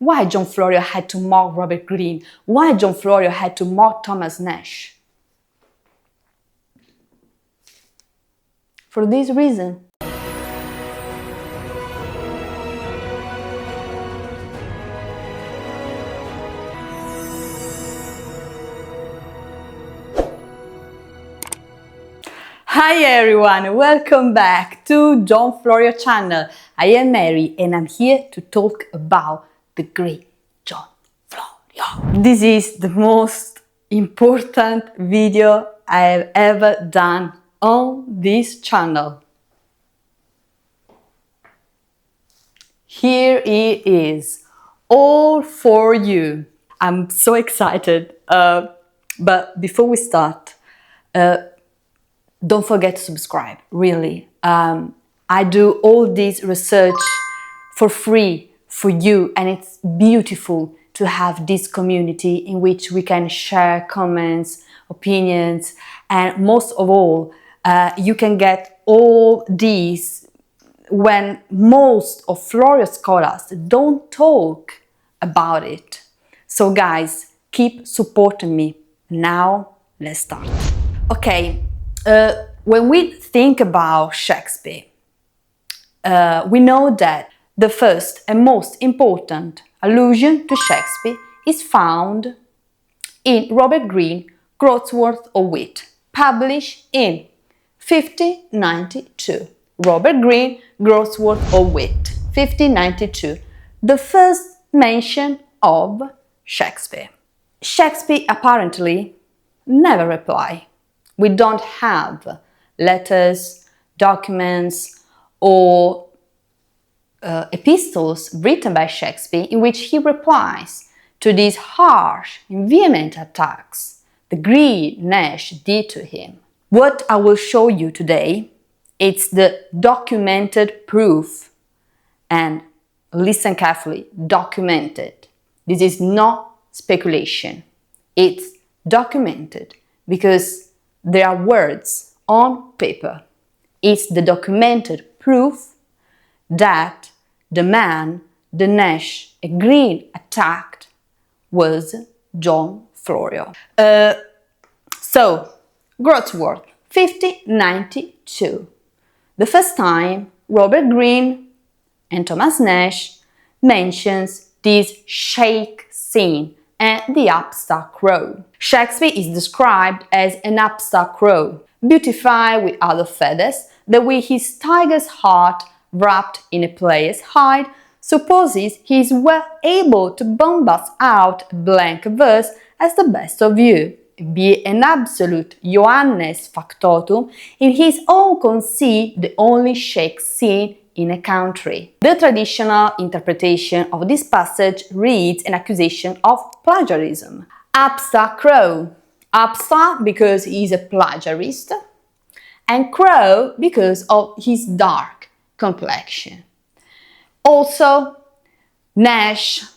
Why John Florio had to mock Robert Greene? Why John Florio had to mock Thomas Nashe? For this reason. Hi everyone, welcome back to John Florio channel. I am Mary and I'm here to talk about the great John Florio. This is the most important video I have ever done on this channel. Here it is, all for you. I'm so excited, but before we start, don't forget to subscribe, really. I do all this research for free for you, and it's beautiful to have this community in which we can share comments, opinions, and most of all, you can get all these when most of Florio scholars don't talk about it. So guys, keep supporting me. Now, let's start. Okay. When we think about Shakespeare, we know that the first and most important allusion to Shakespeare is found in Robert Greene, Groatsworth of Wit, published in 1592. Robert Greene, Groatsworth of Wit, 1592. The first mention of Shakespeare. Shakespeare apparently never replied. We don't have letters, documents, or epistles written by Shakespeare in which he replies to these harsh and vehement attacks the Greene Nashe did to him. What I will show you today is the documented proof, and listen carefully, documented. This is not speculation. It's documented because there are words on paper. It's the documented proof that the man the Nashe and Greene attacked was John Florio. So, Groatsworth, 1592. The first time Robert Greene and Thomas Nashe mentions this shake scene and the upstart crow. Shakespeare is described as an upstart crow, beautified with other feathers, that with his tiger's heart wrapped in a player's hide, supposes he is well able to bombast out a blank verse as the best of you, be an absolute Johannes factotum, in his own conceit the only shake scene in a country. The traditional interpretation of this passage reads an accusation of plagiarism. Upstart crow. Upstart because he is a plagiarist, and crow because of his dark complexion. Also, Nashe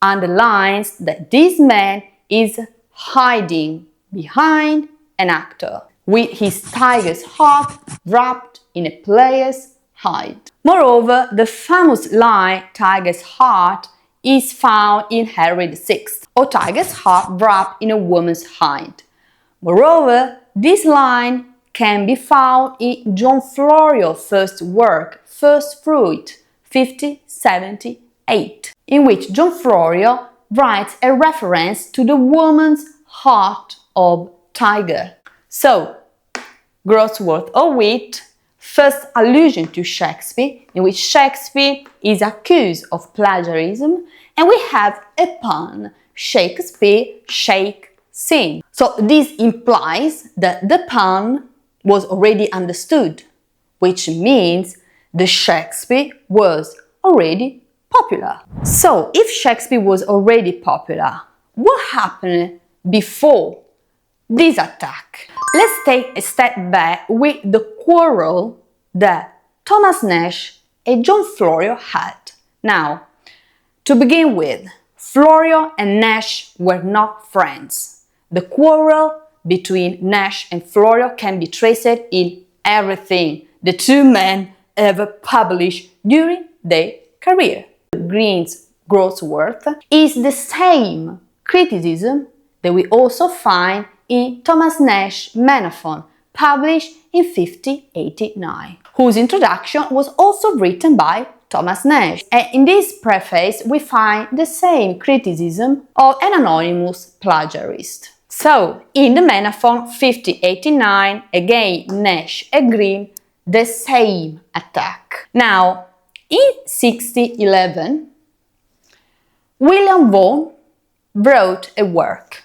underlines that this man is hiding behind an actor, with his tiger's heart wrapped in a player's hide. Moreover, the famous line "tiger's heart" is found in Henry VI, or tiger's heart wrapped in a woman's hide. Moreover, this line can be found in John Florio's first work, First Fruit, 1578, in which John Florio writes a reference to the woman's heart of tiger. So, Groatsworth of Wit, first allusion to Shakespeare, in which Shakespeare is accused of plagiarism, and we have a pun, Shakespeare shake scene. So this implies that the pun was already understood, which means the Shakespeare was already popular. So if Shakespeare was already popular, what happened before this attack? Let's take a step back with the quarrel that Thomas Nashe and John Florio had. Now, to begin with, Florio and Nashe were not friends. The quarrel between Nashe and Florio can be traced in everything the two men ever published during their career. Greene's Groatsworth, is the same criticism that we also find in Thomas Nashe's Menaphon, published in 1589, whose introduction was also written by Thomas Nashe. And in this preface we find the same criticism of an anonymous plagiarist. So, in the Menaphon 1589, again Nashe and Greene, the same attack. Now, in 1611, William Vaughan wrote a work,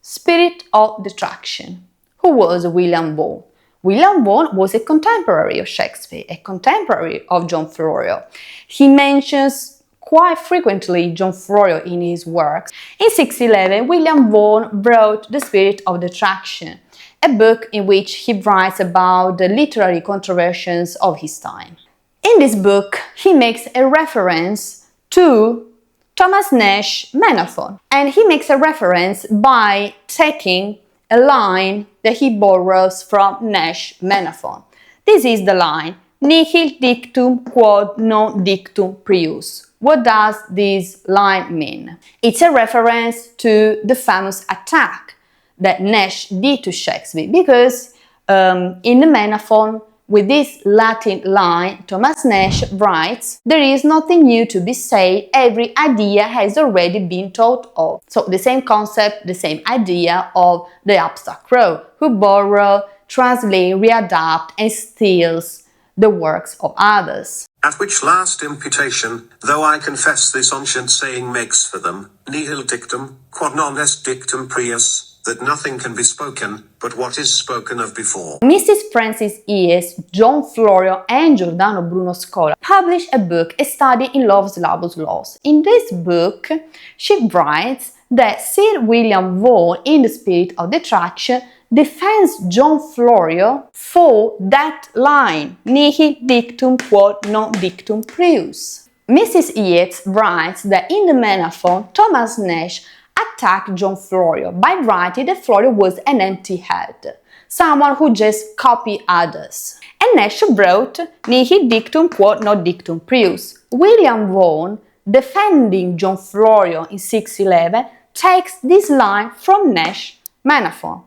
Spirit of Detraction. Who was William Vaughan? William Vaughan was a contemporary of Shakespeare, a contemporary of John Florio. He mentions quite frequently John Florio in his works. In 1611, William Vaughan wrote The Spirit of Detraction, a book in which he writes about the literary controversies of his time. In this book, he makes a reference to Thomas Nashe's Menaphon, and he makes a reference by taking a line that he borrows from Nashe's Menaphon. This is the line, nihil dictum quod non dictum prius. What does this line mean? It's a reference to the famous attack that Nashe did to Shakespeare, because in the Menaphon, with this Latin line, Thomas Nashe writes, there is nothing new to be said, every idea has already been thought of. So the same concept, the same idea of the upstart crow, who borrow, translate, readapt and steals the works of others. At which last imputation, though I confess this ancient saying makes for them, nihil dictum, quod non est dictum prius, that nothing can be spoken but what is spoken of before. Mrs. Frances Eades, John Florio and Giordano Bruno Scola published a book, A Study in Love's Laws. In this book, she writes that Sir William Vaughan, in The Spirit of Detraction, defends John Florio for that line, nihil dictum quod non dictum prius. Mrs. Eades writes that in the Menaphon, Thomas Nashe attacked John Florio by writing that Florio was an empty head, someone who just copied others. And Nashe wrote, nihil dictum quod non dictum prius. William Vaughan, defending John Florio in 1611, takes this line from Nashe's Menaphon.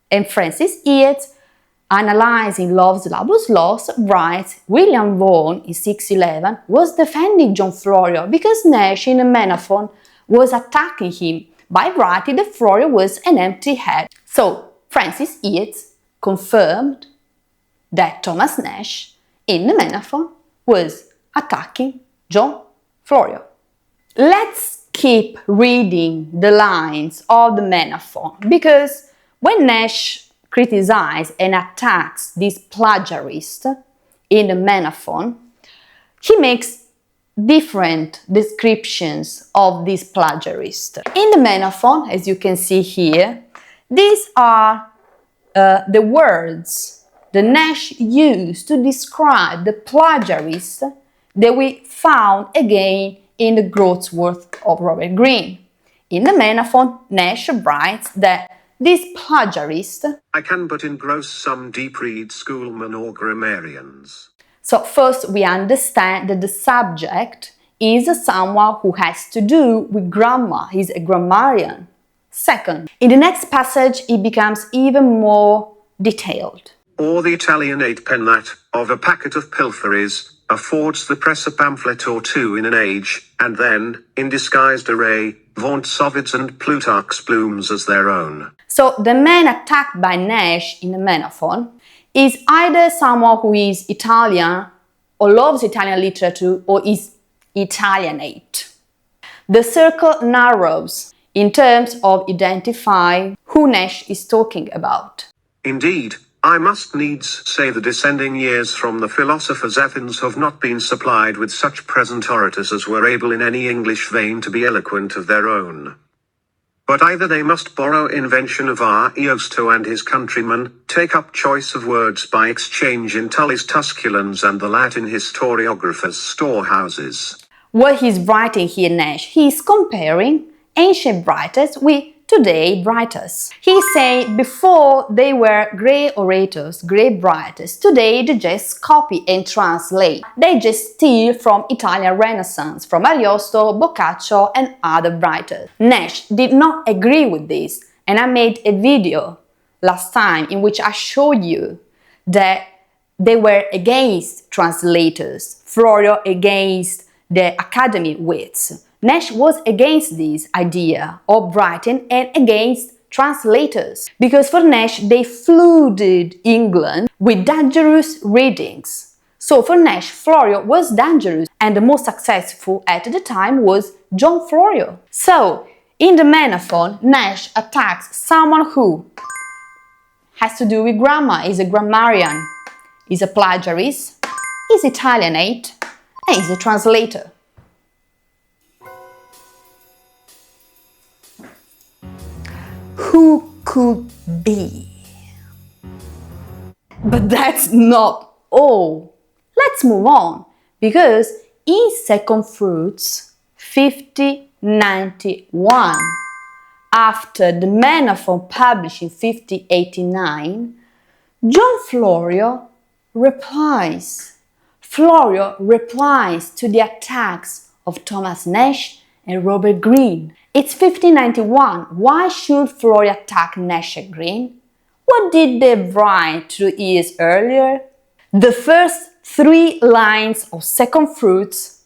And Frances Eades, analyzing Love's Laws, writes, William Vaughan in 1611 was defending John Florio because Nashe in the Menaphon was attacking him by writing that Florio was an empty head. So Frances Eades confirmed that Thomas Nashe in the Menaphon was attacking John Florio. Let's keep reading the lines of the Menaphon, because when Nashe criticizes and attacks this plagiarist in the Menaphon, he makes different descriptions of this plagiarist. In the Menaphon, as you can see here, these are the words that Nashe used to describe the plagiarist that we found again in the Groatsworth of Robert Greene. In the Menaphon, Nashe writes that this plagiarist, I can but engross some deep-read schoolmen or grammarians. So first we understand that the subject is someone who has to do with grammar, he's a grammarian. Second, in the next passage it becomes even more detailed. Or the Italianate pen that, of a packet of pilferys, affords the press a pamphlet or two in an age, and then, in disguised array, vaunts Ovid's and Plutarch's blooms as their own. So the man attacked by Nashe in the Menaphon is either someone who is Italian or loves Italian literature or is Italianate. The circle narrows in terms of identifying who Nashe is talking about. Indeed, I must needs say the descending years from the philosophers' Athens have not been supplied with such present orators as were able in any English vein to be eloquent of their own. But either they must borrow invention of Ariosto and his countrymen, take up choice of words by exchange in Tully's Tusculans and the Latin historiographers' storehouses. What he's writing here, Nashe, he is comparing ancient writers with today writers. He said before they were great orators, great writers, today they just copy and translate. They just steal from Italian Renaissance, from Ariosto, Boccaccio and other writers. Nashe did not agree with this, and I made a video last time in which I showed you that they were against translators, Florio against the academy wits. Nashe was against this idea of writing and against translators, because for Nashe they flooded England with dangerous readings. So for Nashe, Florio was dangerous, and the most successful at the time was John Florio. So in the Menaphon, Nashe attacks someone who has to do with grammar, is a grammarian, is a plagiarist, is Italianate, and is a translator. Who could be? But that's not all. Let's move on, because in Second Fruits 5091, after the Menaphon published in 5089, John Florio replies. Florio replies to the attacks of Thomas Nashe and Robert Greene. It's 1591. Why should Florio attack Nashe and Greene? What did they write 2 years earlier? The first 3 lines of Second Fruits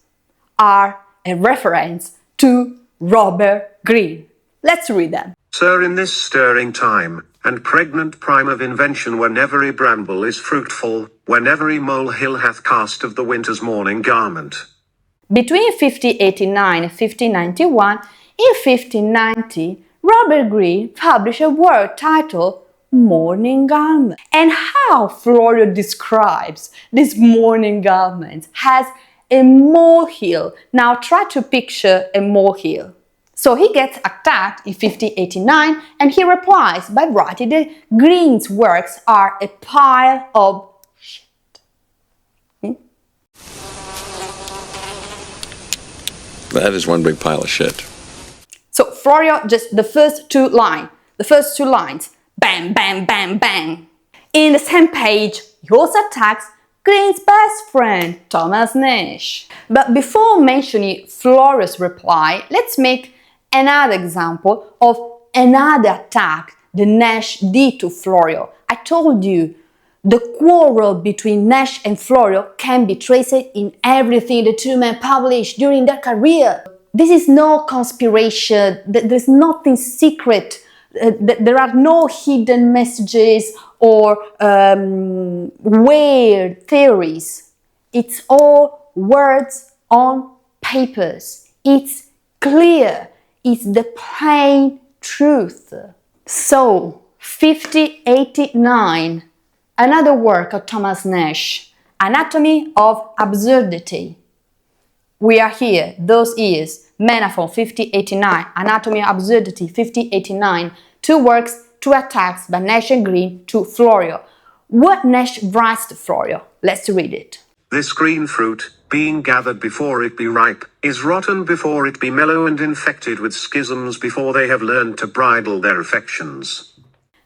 are a reference to Robert Greene. Let's read them. Sir, in this stirring time, and pregnant prime of invention, when every bramble is fruitful, when every molehill hath cast of the winter's morning garment. Between 5089 and 1591, in 1590, Robert Greene published a work titled Morning Garment. And how Florio describes this morning garment as a molehill. Now try to picture a molehill. So he gets attacked in 1589 and he replies by writing that Greene's works are a pile of shit. That is one big pile of shit. So Florio, just the first two lines, bang, bang, bang, bang. In the same page, he also attacks Greene's best friend, Thomas Nashe. But before mentioning Florio's reply, let's make another example of another attack that Nashe did to Florio. I told you, the quarrel between Nashe and Florio can be traced in everything the two men published during their career. This is no conspiration, there's nothing secret, there are no hidden messages or weird theories. It's all words on papers. It's clear. It's the plain truth. So, 5089, another work of Thomas Nashe, Anatomy of Absurdity. We are here, those years, Menaphon 5089, Anatomy of Absurdity 5089, 2 works, 2 attacks by Nashe and Greene to Florio. What Nashe writes to Florio? Let's read it. This green fruit, being gathered before it be ripe, is rotten before it be mellow, and infected with schisms before they have learned to bridle their affections.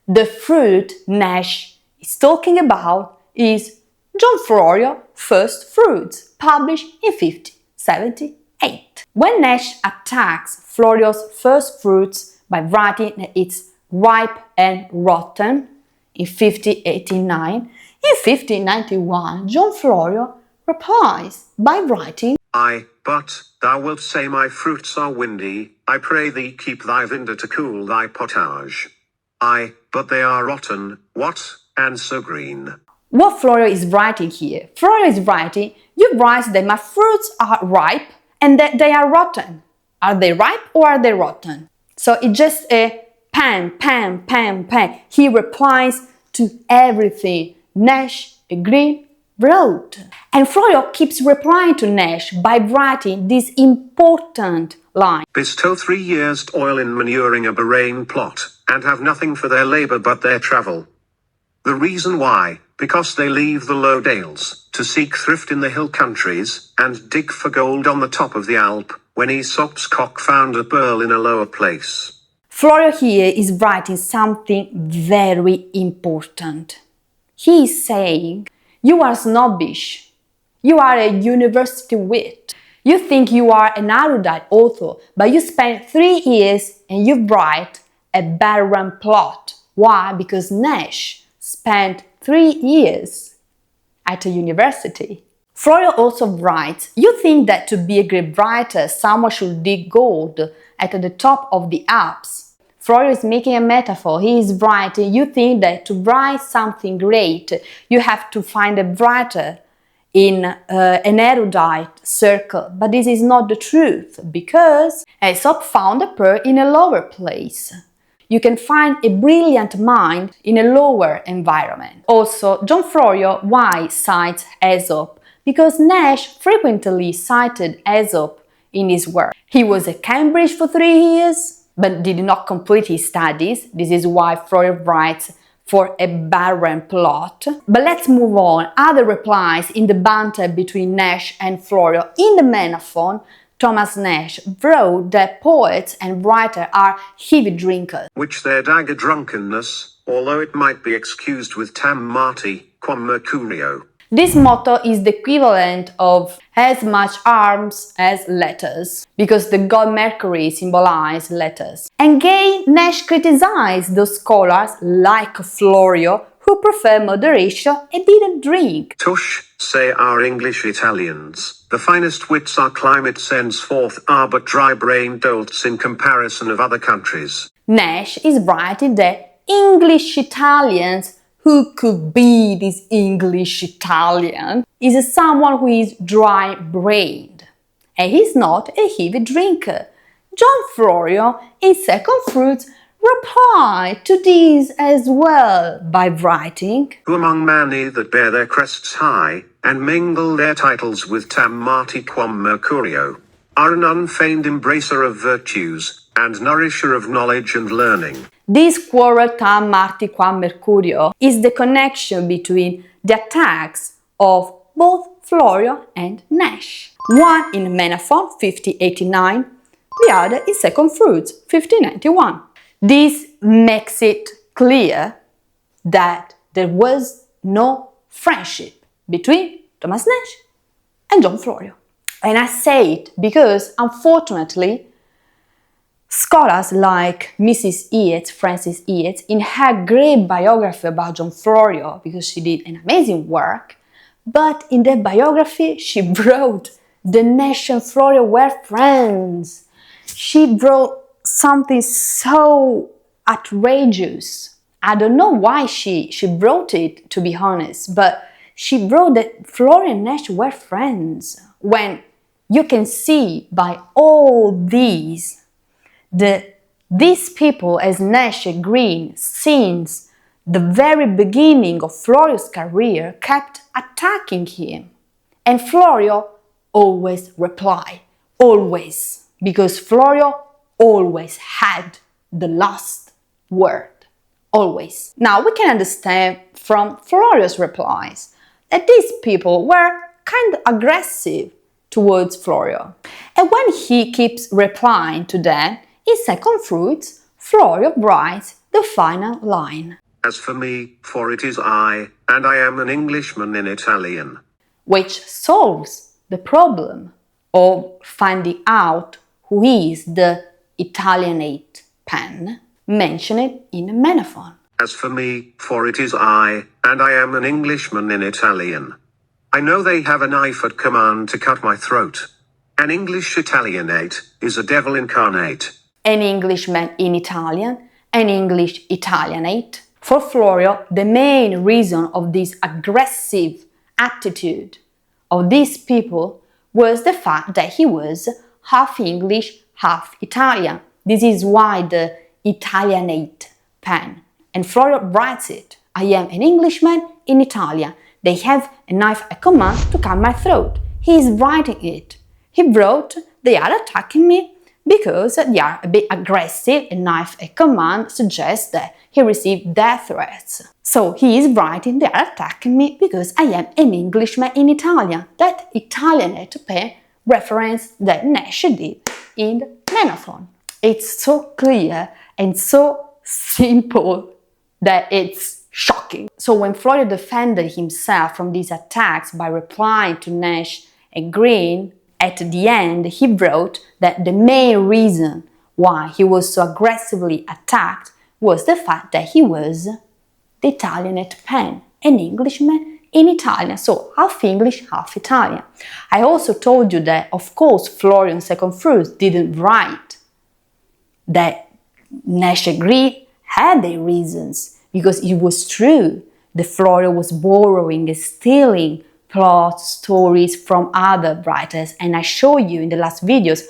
The fruit Nashe is talking about is John Florio First Fruits, published in 5078. When Nashe attacks Florio's First Fruits by writing that it's ripe and rotten in 5089, in 1591, John Florio replies by writing, Aye, but thou wilt say my fruits are windy, I pray thee keep thy vinder to cool thy pottage. Aye, but they are rotten, what, and so green. What Florio is writing here? Florio is writing, you write that my fruits are ripe and that they are rotten. Are they ripe or are they rotten? So it's just a pam, pam, pam, pam. He replies to everything Nashe and Greene wrote. And Florio keeps replying to Nashe by writing this important line. Bestow 3 years' toil in manuring a barrain plot, and have nothing for their labour but their travel. The reason why, because they leave the low dales, to seek thrift in the hill countries, and dig for gold on the top of the Alp, when Aesop's cock found a pearl in a lower place. Florio here is writing something very important. He is saying, you are snobbish. You are a university wit. You think you are an erudite author, but you spend 3 years and you write a barren plot. Why? Because Nashe spent 3 years at a university. Florio also writes, you think that to be a great writer, someone should dig gold at the top of the Alps. Florio is making a metaphor. He is writing, you think that to write something great, you have to find a writer in an erudite circle. But this is not the truth, because Aesop found a pearl in a lower place. You can find a brilliant mind in a lower environment. Also, John Florio, why cites Aesop? Because Nashe frequently cited Aesop in his work. He was at Cambridge for 3 years, but did not complete his studies. This is why Florio writes for a barren plot. But let's move on. Other replies in the banter between Nashe and Florio. In the Menaphon, Thomas Nashe wrote that poets and writers are heavy drinkers, which their dagger drunkenness, although it might be excused with tam marti, quam mercurio. This motto is the equivalent of as much arms as letters, because the god Mercury symbolizes letters. And again, Nashe criticized those scholars, like Florio, who prefer moderation and didn't drink. Tush, say our English Italians, the finest wits our climate sends forth are but dry-brained dolts in comparison of other countries. Nashe is writing that English Italians, who could be this English Italian, is someone who is dry-brained. And he's not a heavy drinker. John Florio, in Second Fruits, replied to this as well by writing, who among many that bear their crests high, and mingle their titles with tam marti quam mercurio, are an unfeigned embracer of virtues, and nourisher of knowledge and learning. This quarrel tam marti quam mercurio is the connection between the attacks of both Florio and Nashe. One in Menaphon, 5089, the other in Second Fruits, 5091. This makes it clear that there was no friendship between Thomas Nashe and John Florio. And I say it because, unfortunately, scholars like Mrs. Yeats, Frances Yeats, in her great biography about John Florio, because she did an amazing work, but in that biography she wrote the Nashe and Florio were friends. She wrote something so outrageous. I don't know why she wrote it, to be honest, but she wrote that Florio and Nashe were friends, when you can see by all these these people, as Nashe and Greene, since the very beginning of Florio's career, kept attacking him. And Florio always replied, always, because Florio always had the last word, always. Now we can understand from Florio's replies that these people were kind of aggressive towards Florio. And when he keeps replying to them, in Second Fruits, Florio writes the final line. As for me, for it is I, and I am an Englishman in Italian. Which solves the problem of finding out who is the Italianate pen mentioned in Menaphon. As for me, for it is I, and I am an Englishman in Italian. I know they have a knife at command to cut my throat. An English Italianate is a devil incarnate. An Englishman in Italian, an English Italianate. For Florio, the main reason of this aggressive attitude of these people was the fact that he was half English, half Italian. This is why the Italianate pen. And Florio writes it. I am an Englishman in Italian. They have a knife at command to cut my throat. He is writing it. He wrote, they are attacking me because they are a bit aggressive. A knife at command suggests that he received death threats. So he is writing, they are attacking me because I am an Englishman in Italian. That Italianate pen reference that Nashe did in Menaphon. It's so clear and so simple that it's shocking. So when Florio defended himself from these attacks by replying to Nashe and Greene, at the end he wrote that the main reason why he was so aggressively attacked was the fact that he was the Italianate pen, an Englishman in Italian, so half English, half Italian. I also told you that, of course, Florio in Second Fruits didn't write that Nashe and Greene had their reasons, because it was true that Florio was borrowing and stealing plot stories from other writers, and I show you in the last videos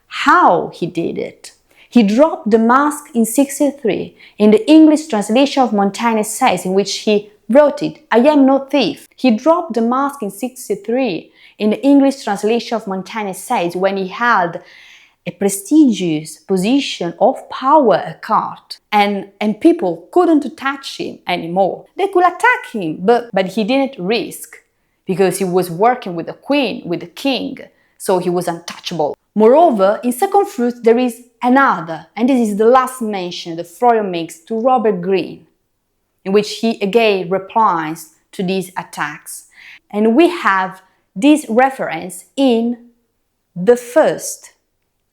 how he did it. He dropped the mask in 63 in the English translation of Montaigne Essays, in which he wrote it, "I am no thief." He dropped the mask in 63 in the English translation of Montaigne Essays when he held a prestigious position of power at court, and people couldn't touch him anymore. They could attack him, but he didn't risk, because he was working with the queen, with the king, so he was untouchable. Moreover, in Second Fruits there is another, and this is the last mention that Florio makes to Robert Greene, in which he again replies to these attacks. And we have this reference in the first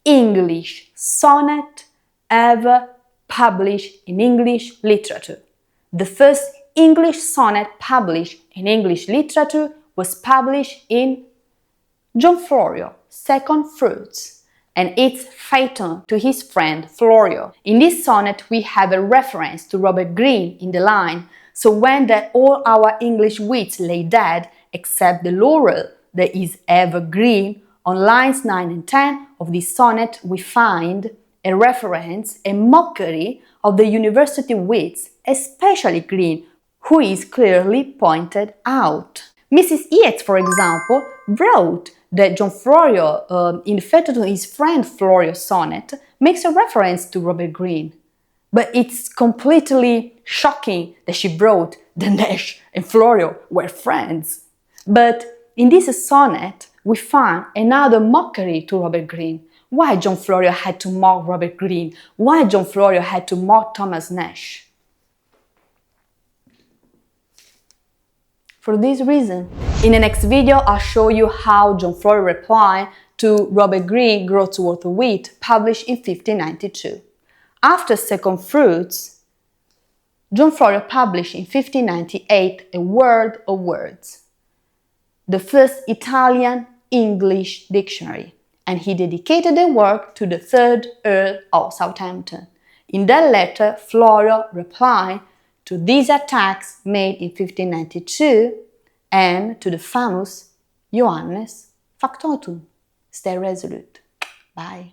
English sonnet ever published in English literature. The first English sonnet published in English literature was published in John Florio, Second Fruits, and it's Phaeton to his friend Florio. In this sonnet we have a reference to Robert Greene in the line, "So when that all our English wits lay dead, except the laurel that is ever green," on lines 9 and 10 of this sonnet we find a reference, a mockery of the university wits, especially Greene, who is clearly pointed out. Mrs. Yeats, for example, wrote that John Florio, in Phaeton to his friend Florio sonnet, makes a reference to Robert Greene. But it's completely shocking that she wrote that Nashe and Florio were friends. But in this sonnet, we find another mockery to Robert Greene. Why John Florio had to mock Robert Greene? Why John Florio had to mock Thomas Nashe? For this reason. In the next video, I'll show you how John Florio replied to Robert Greene, Groatsworth of Wit, published in 1592. After Second Fruits, John Florio published in 1598 A World of Words, the first Italian-English dictionary, and he dedicated the work to the 3rd Earl of Southampton. In that letter, Florio replied to these attacks made in 1592 and to the famous Johannes Factotum. Stay resolute. Bye.